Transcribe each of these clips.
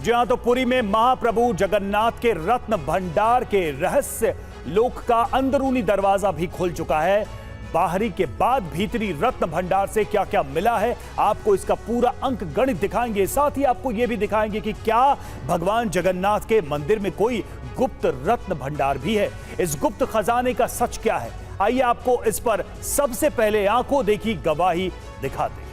जी हां, तो पुरी में महाप्रभु जगन्नाथ के रत्न भंडार के रहस्य लोक का अंदरूनी दरवाजा भी खुल चुका है। बाहरी के बाद भीतरी रत्न भंडार से क्या क्या मिला है, आपको इसका पूरा अंक गणित दिखाएंगे। साथ ही आपको यह भी दिखाएंगे कि क्या भगवान जगन्नाथ के मंदिर में कोई गुप्त रत्न भंडार भी है। इस गुप्त खजाने का सच क्या है, आइए आपको इस पर सबसे पहले आंखों देखी गवाही दिखाते हैं।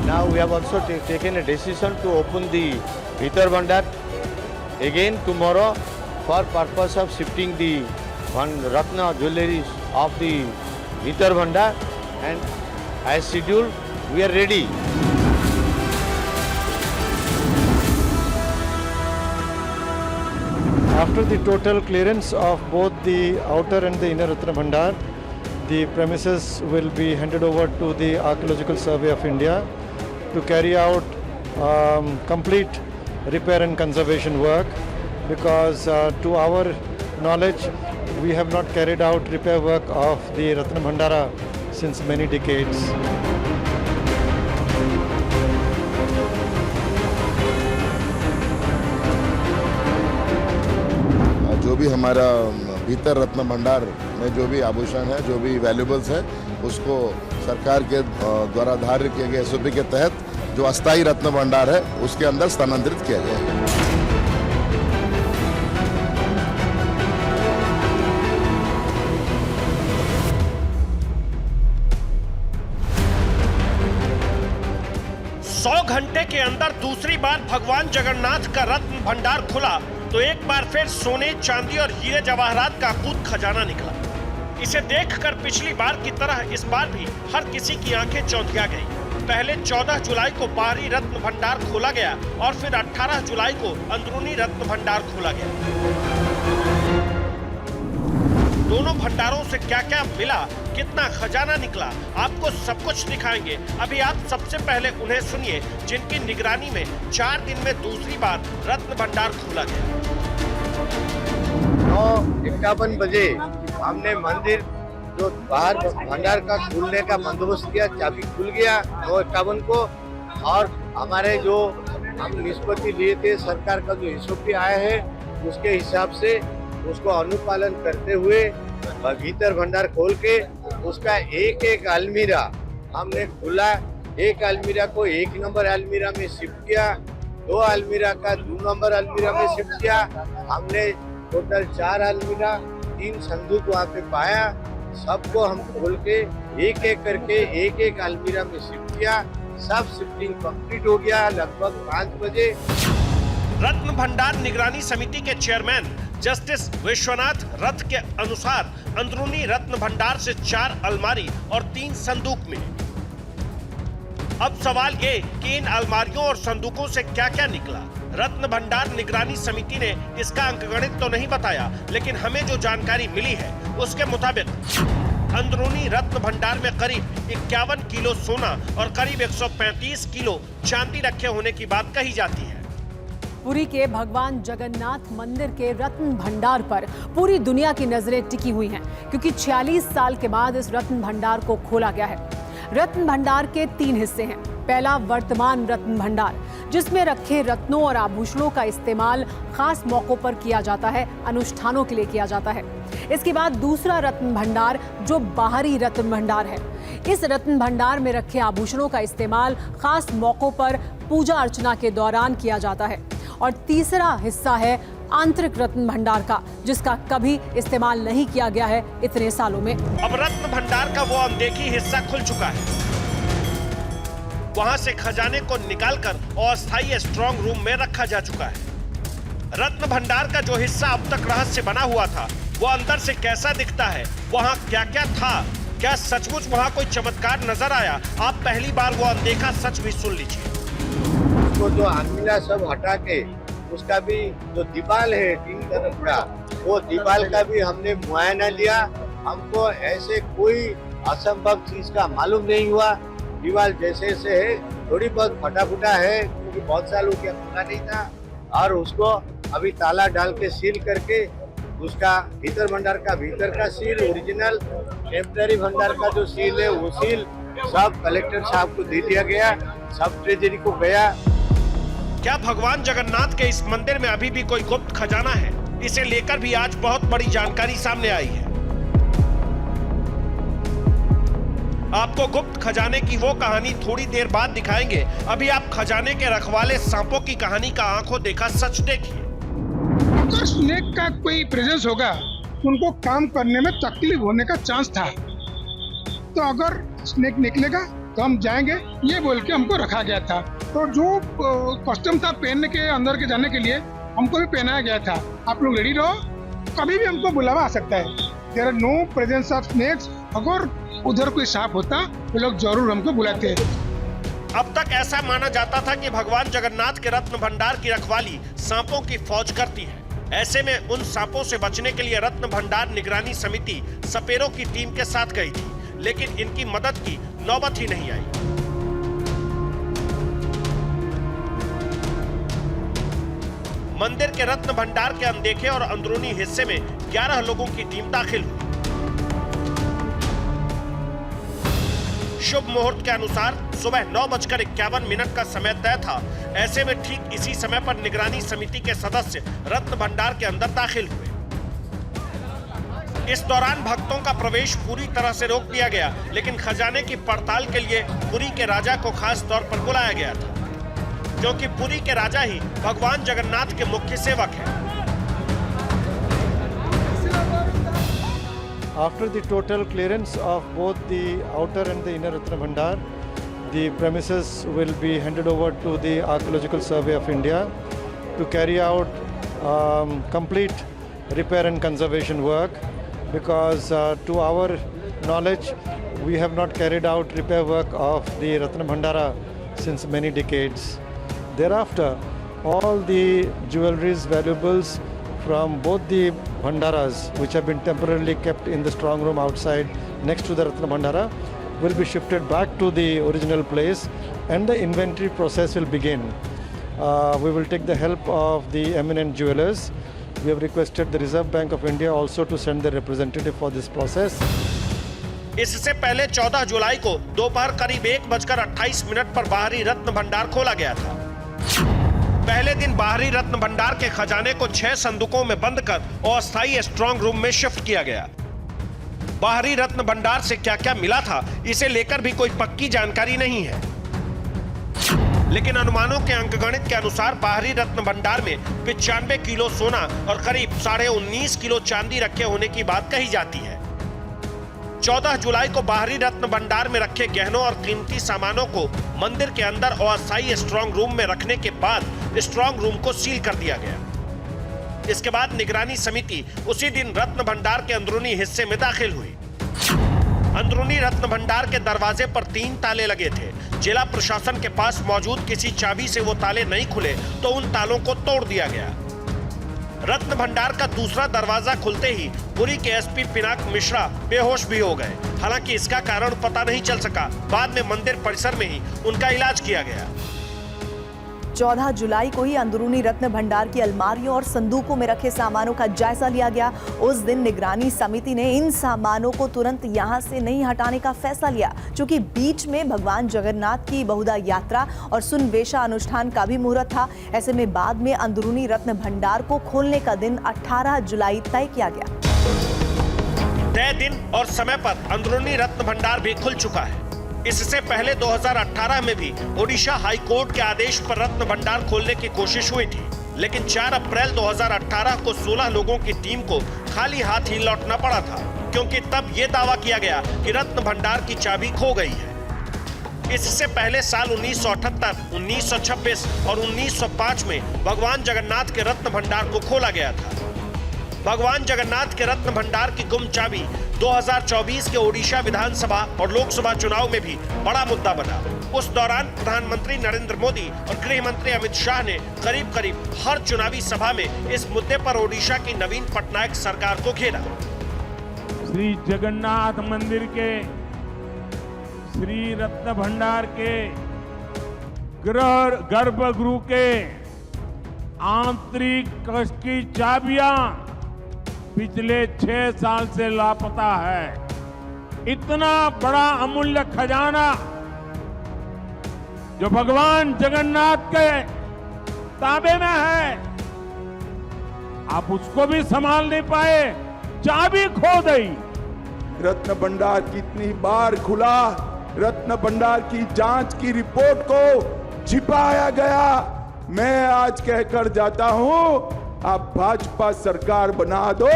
Now we have also taken a decision to open the Bhitar Bhandar again tomorrow for purpose of shifting the Ratna jewelleries of the Bhitar Bhandar, and as scheduled we are ready. After the total clearance of both the outer and the inner Ratna Bhandar, the premises will be handed over to the Archaeological Survey of India to carry out complete repair and conservation work, because to our knowledge we have not carried out repair work of the Ratna Bhandara since many decades. जो भी हमारा भीतर रत्न भंडार में जो भी आभूषण है, जो भी वैल्यूबल्स है, उसको सरकार के द्वारा धार्य किए गए एसओपी के तहत जो अस्थायी रत्न भंडार है उसके अंदर स्थानांतरित किया जाएगा। घंटे के अंदर दूसरी बार भगवान जगन्नाथ का रत्न भंडार खुला तो एक बार फिर सोने, चांदी और हीरे जवाहरात का अकूत खजाना निकला। इसे देखकर पिछली बार की तरह इस बार भी हर किसी की आंखें चौंधिया गई। पहले 14 जुलाई को बाहरी रत्न भंडार खोला गया और फिर 18 जुलाई को अंदरूनी रत्न भंडार खोला गया। दोनों भंडारों से क्या क्या मिला, कितना खजाना निकला, आपको सब कुछ दिखाएंगे। अभी आप सबसे पहले उन्हें सुनिए जिनकी निगरानी में 4 दिन में दूसरी बार रत्न भंडार खोला गया। 9:51 बजे हमने मंदिर जो बाहर भंडार का खुलने का बंदोबस्त किया, चाबी खुल गया 9:51 को, और हमारे जो हम निष्पत्ति लिए थे, सरकार का जो एसओपी आया है उसके हिसाब से उसको अनुपालन करते हुए भीतर भंडार खोल के उसका एक एक अलमीरा हमने खुला। एक अलमीरा को 1 नंबर अलमीरा में शिफ्ट किया, 2 अलमीरा का 2 नंबर अलमीरा में शिफ्ट किया। हमने टोटल 4 अलमीरा, 3 संदूक वहाँ पे पाया। सबको हम खोल के एक एक करके एक एक अलमीरा में शिफ्ट किया। सब शिफ्टिंग कंप्लीट हो गया लगभग 5 बजे। रत्न भंडार निगरानी समिति के चेयरमैन जस्टिस विश्वनाथ रथ के अनुसार अंदरूनी रत्न भंडार से 4 अलमारी और 3 संदूक मिले। अब सवाल ये कि इन अलमारियों और संदूकों से क्या क्या निकला। रत्न भंडार निगरानी समिति ने इसका अंकगणित तो नहीं बताया, लेकिन हमें जो जानकारी मिली है उसके मुताबिक अंदरूनी रत्न भंडार में करीब 51 किलो सोना और करीब 135 किलो चांदी रखे होने की बात कही जाती है। पुरी के भगवान जगन्नाथ मंदिर के रत्न भंडार पर पूरी दुनिया की नजरें टिकी हुई हैं, क्योंकि 46 साल के बाद इस रत्न भंडार को खोला गया है। रत्न भंडार के 3 हिस्से हैं। पहला वर्तमान रत्न भंडार, जिसमें रखे रत्नों और आभूषणों का इस्तेमाल खास मौकों पर किया जाता है, अनुष्ठानों के लिए किया जाता है। इसके बाद दूसरा रत्न भंडार जो बाहरी रत्न भंडार है। इस रत्न भंडार में रखे आभूषणों का इस्तेमाल खास मौकों पर पूजा अर्चना के दौरान किया जाता है। और तीसरा हिस्सा है आंतरिक रत्न भंडार का, जिसका कभी इस्तेमाल नहीं किया गया है इतने सालों में। अब रत्न भंडार का वो अनदेखी हिस्सा खुल चुका है। वहां से खजाने को निकालकर अस्थायी स्ट्रॉन्ग रूम में रखा जा चुका है। रत्न भंडार का जो हिस्सा अब तक रहस्य बना हुआ था, वो अंदर से कैसा दिखता है, वहां क्या क्या था, क्या सचमुच वहां कोई चमत्कार नजर आया, आप पहली बार वो अनदेखा सच भी सुन लीजिए। उसको जो अलमीरा सब हटा के उसका भी जो दीवाल है 3 तरफ का, वो दीवाल का भी हमने मुआयना लिया। हमको ऐसे कोई असंभव चीज का मालूम नहीं हुआ। दीवाल जैसे से है, थोड़ी बहुत फटा फुटा है क्योंकि बहुत सालों की खुला नहीं था, और उसको अभी ताला डाल के सील करके उसका भीतर भंडार का भीतर का सील, ओरिजिनल टेम्पररी भंडार का जो सील है वो सील सब कलेक्टर साहब को दे दिया गया, सब ट्रेजरी को गया। क्या भगवान जगन्नाथ के इस मंदिर में अभी भी कोई गुप्त खजाना है? इसे लेकर भी आज बहुत बड़ी जानकारी सामने आई है। आपको गुप्त खजाने की वो कहानी थोड़ी देर बाद दिखाएंगे। अभी आप खजाने के रखवाले सांपों की कहानी का आंखों देखा सच देखिए। अगर स्नेक का कोई प्रेजेंस होगा उनको काम करने में तकलीफ होने का चांस था, तो अगर स्नेक निकलेगा तो हम जाएंगे, ये बोल के हमको रखा गया था। तो जो कस्टम था पहनने के अंदर के जाने के लिए हमको भी पहनाया गया था। आप लोग रेडी रहो, कभी भी हमको बुलावा आ सकता है। There are no presence of snakes. अगर उधर कोई सांप होता वो लोग जरूर हमको बुलाते। अब तक ऐसा माना जाता था कि भगवान जगन्नाथ के रत्न भंडार की रखवाली सांपों की फौज करती है। ऐसे में उन सांपों से बचने के लिए रत्न भंडार निगरानी समिति सपेरों की टीम के साथ गई थी, लेकिन इनकी मदद की नौबत ही नहीं आई। मंदिर के रत्न भंडार के अनदेखे और अंदरूनी हिस्से में 11 लोगों की टीम दाखिल हुई। शुभ मुहूर्त के अनुसार सुबह 9:51 का समय तय था। ऐसे में ठीक इसी समय पर निगरानी समिति के सदस्य रत्न भंडार के अंदर दाखिल हुए। इस दौरान भक्तों का प्रवेश पूरी तरह से रोक दिया गया, लेकिन खजाने की पड़ताल के लिए पुरी के राजा को खास तौर पर बुलाया गया था, क्योंकि पुरी के राजा ही भगवान जगन्नाथ के मुख्य सेवक हैं। After the total clearance of both the outer and the inner Ratna Bhandar, the premises will be handed over to the Archaeological Survey of India to carry out complete repair and conservation work, because to our knowledge we have not carried out repair work of the Ratna Bhandara since many decades. Thereafter, all the jewelries, valuables from both the Bhandaras, which have been temporarily kept in the strong room outside next to the Ratna Bhandara, will be shifted back to the original place, and the inventory process will begin. We will take the help of the eminent jewelers. We have requested the Reserve Bank of India also to send their representative for this process. इससे पहले 14 जुलाई को दोपहर करीब 1:28 पर बाहरी रत्न भंडार खोला गया था। पहले दिन बाहरी रत्न भंडार के खजाने को 6 संदूकों में बंद कर अस्थायी स्ट्रांग रूम में शिफ्ट किया गया। बाहरी रत्न भंडार से क्या क्या मिला था, इसे लेकर भी कोई पक्की जानकारी नहीं है, लेकिन अनुमानों के अंकगणित के अनुसार बाहरी रत्न भंडार में 95 किलो सोना और करीब 19.5 किलो चांदी रखे होने की बात कही जाती है। 14 जुलाई को बाहरी रत्न भंडार में रखे गहनों और कीमती सामानों को मंदिर के अंदर अस्थायी स्ट्रांग रूम में रखने के बाद स्ट्रांग रूम को सील कर दिया गया। इसके बाद निगरानी समिति उसी दिन रत्न भंडार के अंदरूनी हिस्से में दाखिल हुई। अंदरूनी रत्न भंडार के दरवाजे पर 3 ताले लगे थे। जिला प्रशासन के पास मौजूद किसी चाबी से वो ताले नहीं खुले, तो उन तालों को तोड़ दिया गया। रत्न भंडार का दूसरा दरवाजा खुलते ही पुरी के एसपी पिनाक मिश्रा बेहोश भी हो गए। हालांकि इसका कारण पता नहीं चल सका। बाद में मंदिर परिसर में ही उनका इलाज किया गया। 14 जुलाई को ही अंदरूनी रत्न भंडार की अलमारियों और संदूकों में रखे सामानों का जायजा लिया गया। उस दिन निगरानी समिति ने इन सामानों को तुरंत यहां से नहीं हटाने का फैसला लिया, क्योंकि बीच में भगवान जगन्नाथ की बहुधा यात्रा और सुनवेशा अनुष्ठान का भी मुहूर्त था। ऐसे में बाद में अंदरूनी रत्न भंडार को खोलने का दिन 18 जुलाई तय किया गया। तय दिन और समय पर अंदरूनी रत्न भंडार भी खुल चुका है। इससे पहले 2018 में भी ओडिशा हाई कोर्ट के आदेश पर रत्न भंडार खोलने की कोशिश हुई थी, लेकिन 4 अप्रैल 2018 को 16 लोगों की टीम को खाली हाथ ही लौटना पड़ा था, क्योंकि तब ये दावा किया गया कि रत्न भंडार की चाबी खो गई है। इससे पहले साल 1978, 1926 और 1905 में भगवान जगन्नाथ के रत्न भंडार को खोला गया था। भगवान जगन्नाथ के रत्न भंडार की गुम चाबी 2024 के ओडिशा विधानसभा और लोकसभा चुनाव में भी बड़ा मुद्दा बना। उस दौरान प्रधानमंत्री नरेंद्र मोदी और गृह मंत्री अमित शाह ने करीब करीब हर चुनावी सभा में इस मुद्दे पर ओडिशा की नवीन पटनायक सरकार को घेरा। श्री जगन्नाथ मंदिर के श्री रत्न भंडार के गर्भगृह के आंतरिक कक्ष की चाबियां पिछले 6 साल से लापता है। इतना बड़ा अमूल्य खजाना जो भगवान जगन्नाथ के ताबे में है। आप उसको भी संभाल नहीं पाए, चाबी खो गई। रत्न भंडार कितनी बार खुला, रत्न भंडार की जांच की रिपोर्ट को छिपाया गया। मैं आज कहकर जाता हूं, आप भाजपा सरकार बना दो,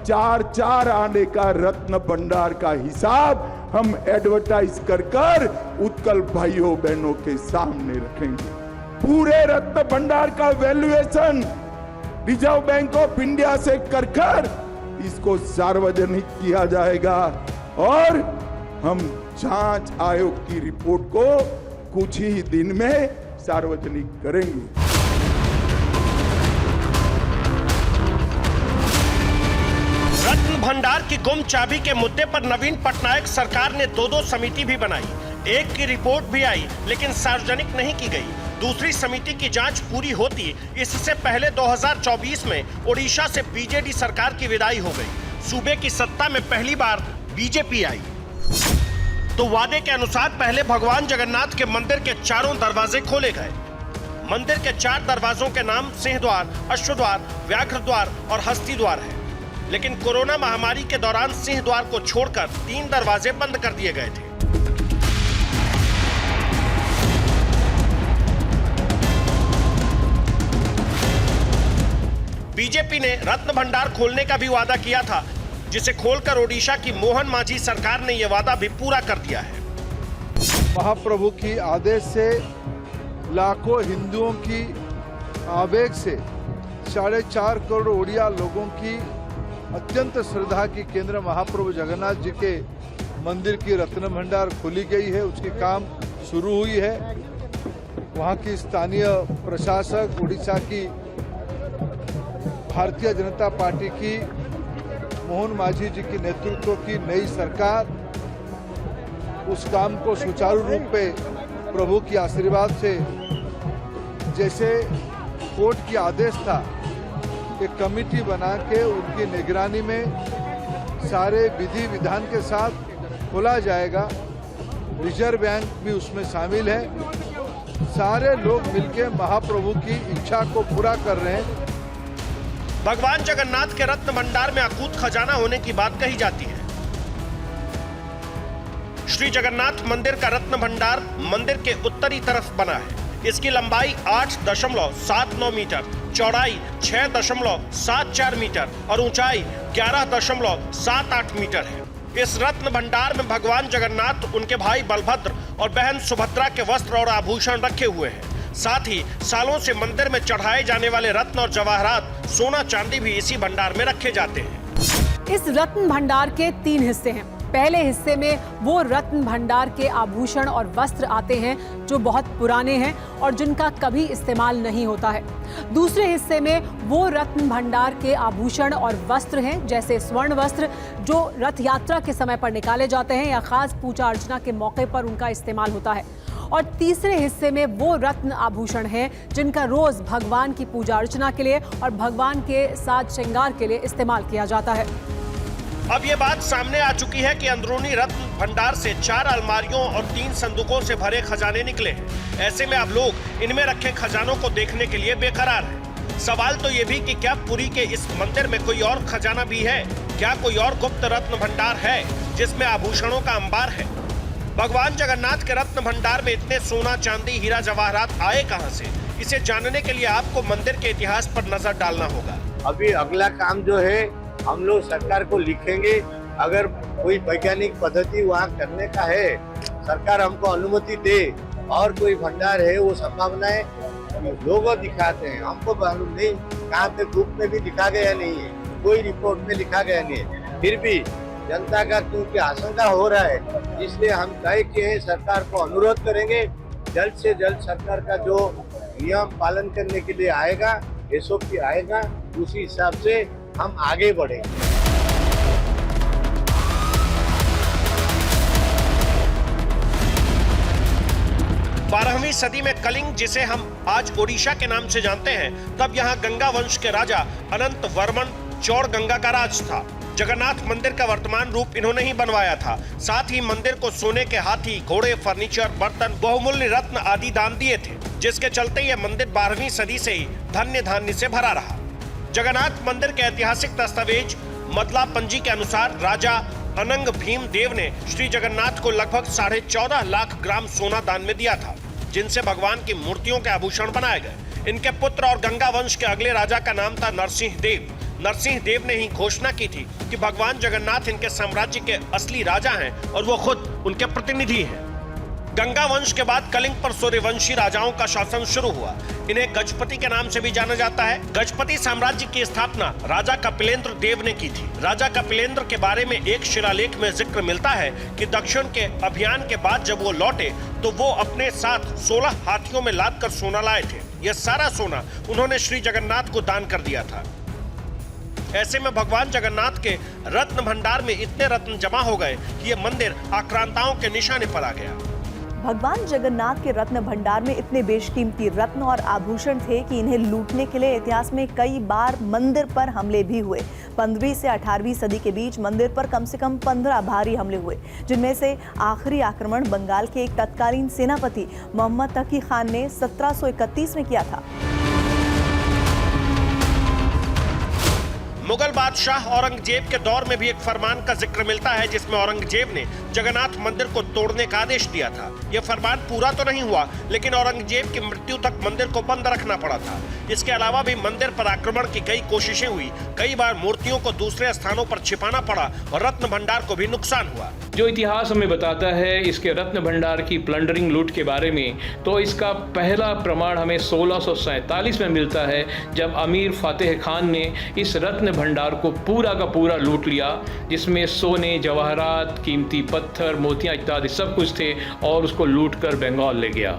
4 आने का रत्न भंडार का हिसाब हम एडवर्टाइज कर उत्कल भाइयों बहनों के सामने रखेंगे। पूरे रत्न भंडार का valuation reserve bank of India से कर इसको सार्वजनिक किया जाएगा और हम जांच आयोग की रिपोर्ट को कुछ ही दिन में सार्वजनिक करेंगे। रत्न भंडार की गुम चाबी के मुद्दे पर नवीन पटनायक सरकार ने 2 समिति भी बनाई। एक की रिपोर्ट भी आई लेकिन सार्वजनिक नहीं की गई। दूसरी समिति की जांच पूरी होती इससे पहले 2024 में ओडिशा से बीजेडी सरकार की विदाई हो गई। सूबे की सत्ता में पहली बार बीजेपी आई तो वादे के अनुसार पहले भगवान जगन्नाथ के मंदिर के चारों दरवाजे खोले गए। मंदिर के 4 दरवाजों के नाम सिंह द्वार, अश्व द्वार, व्याघ्र द्वार और हस्ती द्वार है। लेकिन कोरोना महामारी के दौरान सिंह द्वार को छोड़कर 3 दरवाजे बंद कर दिए गए थे। बीजेपी ने रत्न भंडार खोलने का भी वादा किया था, जिसे खोलकर ओडिशा की मोहन मांझी सरकार ने यह वादा भी पूरा कर दिया है। महाप्रभु की आदेश से लाखों हिंदुओं की आवेग से 4.5 करोड़ ओडिया लोगों की अत्यंत श्रद्धा की केंद्र महाप्रभु जगन्नाथ जी के मंदिर की रत्न भंडार खोली गई है। उसकी काम शुरू हुई है। वहाँ की स्थानीय प्रशासक, उड़ीसा की भारतीय जनता पार्टी की मोहन मांझी जी के नेतृत्व की नई सरकार उस काम को सुचारू रूप पे प्रभु की आशीर्वाद से, जैसे कोर्ट की आदेश था, एक कमेटी बना के उनकी निगरानी में सारे विधि विधान के साथ खोला जाएगा। रिजर्व बैंक भी उसमें शामिल है। सारे लोग मिलकर महाप्रभु की इच्छा को पूरा कर रहे हैं। भगवान जगन्नाथ के रत्न भंडार में अकूत खजाना होने की बात कही जाती है। श्री जगन्नाथ मंदिर का रत्न भंडार मंदिर के उत्तरी तरफ बना है। इसकी लंबाई 8.79 मीटर, चौड़ाई 6.74 मीटर और ऊंचाई 11.78 मीटर है। इस रत्न भंडार में भगवान जगन्नाथ, उनके भाई बलभद्र और बहन सुभद्रा के वस्त्र और आभूषण रखे हुए हैं। साथ ही सालों से मंदिर में चढ़ाए जाने वाले रत्न और जवाहरात, सोना चांदी भी इसी भंडार में रखे जाते हैं। इस रत्न भंडार के 3 हिस्से हैं। पहले हिस्से में वो रत्न भंडार के आभूषण और वस्त्र आते हैं जो बहुत पुराने हैं और जिनका कभी इस्तेमाल नहीं होता है। दूसरे हिस्से में वो रत्न भंडार के आभूषण और वस्त्र हैं, जैसे स्वर्ण वस्त्र जो रथ यात्रा के समय पर निकाले जाते हैं या खास पूजा अर्चना के मौके पर उनका इस्तेमाल होता है। और तीसरे हिस्से में वो रत्न आभूषण हैं जिनका रोज भगवान की पूजा अर्चना के लिए और भगवान के साज श्रृंगार के लिए इस्तेमाल किया जाता है। अब ये बात सामने आ चुकी है कि अंदरूनी रत्न भंडार से 4 अलमारियों और 3 संदूकों से भरे खजाने निकले हैं। ऐसे में अब लोग इनमें रखे खजानों को देखने के लिए बेकरार हैं। सवाल तो ये भी कि क्या पुरी के इस मंदिर में कोई और खजाना भी है? क्या कोई और गुप्त रत्न भंडार है जिसमें आभूषणों का अंबार है? भगवान जगन्नाथ के रत्न भंडार में इतने सोना, चांदी, हीरा, जवाहरात आए कहां से? इसे जानने के लिए आपको मंदिर के इतिहास पर नजर डालना होगा। अभी अगला काम जो है, हम लोग सरकार को लिखेंगे। अगर कोई वैज्ञानिक पद्धति वहाँ करने का है, सरकार हमको अनुमति दे और कोई भंडार है, वो संभावनाएं लोग दिखाते हैं। हमको मालूम नहीं कहाँ पे ग्रुप में भी दिखा गया नहीं है, कोई रिपोर्ट में लिखा गया नहीं है। फिर भी जनता का क्योंकि आशंका हो रहा है, इसलिए हम तय किए हैं, सरकार को अनुरोध करेंगे जल्द से जल्द सरकार का जो नियम पालन करने के लिए आएगा, SOP आएगा, उसी हिसाब से हम आगे बढ़ेंगे। 12वीं सदी में कलिंग, जिसे हम आज ओडिशा के नाम से जानते हैं, तब यहाँ गंगा वंश के राजा अनंत वर्मन चौड़ गंगा का राज था। जगन्नाथ मंदिर का वर्तमान रूप इन्होंने ही बनवाया था। साथ ही मंदिर को सोने के हाथी, घोड़े, फर्नीचर, बर्तन, बहुमूल्य रत्न आदि दान दिए थे, जिसके चलते यह मंदिर 12वीं सदी से ही धन्य धान्य से भरा रहा। जगन्नाथ मंदिर के ऐतिहासिक दस्तावेज मदला पंजी के अनुसार राजा अनंग भीम देव ने श्री जगन्नाथ को लगभग 14.5 लाख ग्राम सोना दान में दिया था, जिनसे भगवान की मूर्तियों के आभूषण बनाए गए। इनके पुत्र और गंगा वंश के अगले राजा का नाम था नरसिंह देव। नरसिंह देव ने ही घोषणा की थी कि भगवान जगन्नाथ इनके साम्राज्य के असली राजा हैं और वो खुद उनके प्रतिनिधि हैं। गंगा वंश के बाद कलिंग पर सूर्यवंशी राजाओं का शासन शुरू हुआ। इन्हें गजपति के नाम से भी जाना जाता है। गजपति साम्राज्य की स्थापना राजा कपिलेंद्र देव ने की थी। राजा कपिलेंद्र के बारे में एक शिलालेख में जिक्र मिलता है कि दक्षिण के अभियान के बाद जब वो लौटे तो वो अपने साथ 16 हाथियों में लाद कर सोना लाए थे। यह सारा सोना उन्होंने श्री जगन्नाथ को दान कर दिया था। ऐसे में भगवान जगन्नाथ के रत्न भंडार में इतने रत्न जमा हो गए कि यह मंदिर आक्रांताओं के निशाने पर आ गया। भगवान जगन्नाथ के रत्न भंडार में इतने बेशकीमती रत्न और आभूषण थे कि इन्हें लूटने के लिए इतिहास में कई बार मंदिर पर हमले भी हुए। 15वीं से 18वीं सदी के बीच मंदिर पर कम से कम 15 भारी हमले हुए, जिनमें से आखिरी आक्रमण बंगाल के एक तत्कालीन सेनापति मोहम्मद तकी खान ने 1731 में किया था। मुगल बादशाह औरंगजेब के दौर में भी एक फरमान का जिक्र मिलता है, जिसमें औरंगजेब ने जगन्नाथ मंदिर को तोड़ने का आदेश दिया था। यह फरमान पूरा तो नहीं हुआ, लेकिन औरंगजेब की मृत्यु तक मंदिर को बंद रखना पड़ा था। इसके अलावा भी मंदिर पर आक्रमण की कई कोशिशें हुई। कई बार मूर्तियों को दूसरे स्थानों पर छिपाना पड़ा और रत्न भंडार को भी नुकसान हुआ। जो इतिहास हमें बताता है इसके रत्न भंडार की प्लंडरिंग लूट के बारे में, तो इसका पहला प्रमाण हमें 1647 में मिलता है, जब अमीर फातेह खान ने इस रत्न भंडार को पूरा का पूरा लूट लिया, जिसमें सोने, जवाहरात, कीमती पत्थर, मोतियां इत्यादि सब कुछ थे, और उसको लूट कर बंगाल ले गया।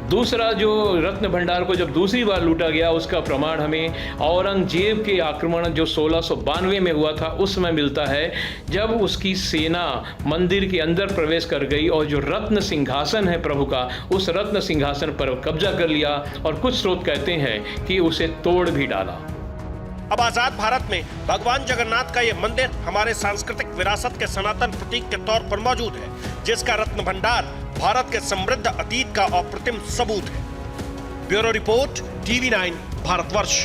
दूसरा जो रत्न भंडार को जब दूसरी बार लूटा गया, उसका प्रमाण हमें औरंगजेब के आक्रमण जो 1692 में हुआ था उस समय मिलता है, जब उसकी सेना मंदिर के अंदर प्रवेश कर गई और जो रत्न सिंहासन है प्रभु का, उस रत्न सिंहासन पर कब्जा कर लिया, और कुछ स्रोत कहते हैं कि उसे तोड़ भी डाला। अब आजाद भारत में भगवान जगन्नाथ का यह मंदिर हमारे सांस्कृतिक विरासत के सनातन प्रतीक के तौर पर मौजूद है, जिसका रत्न भंडार भारत के समृद्ध अतीत का अप्रतिम सबूत है। Bureau report, TV9 Bharatvarsh.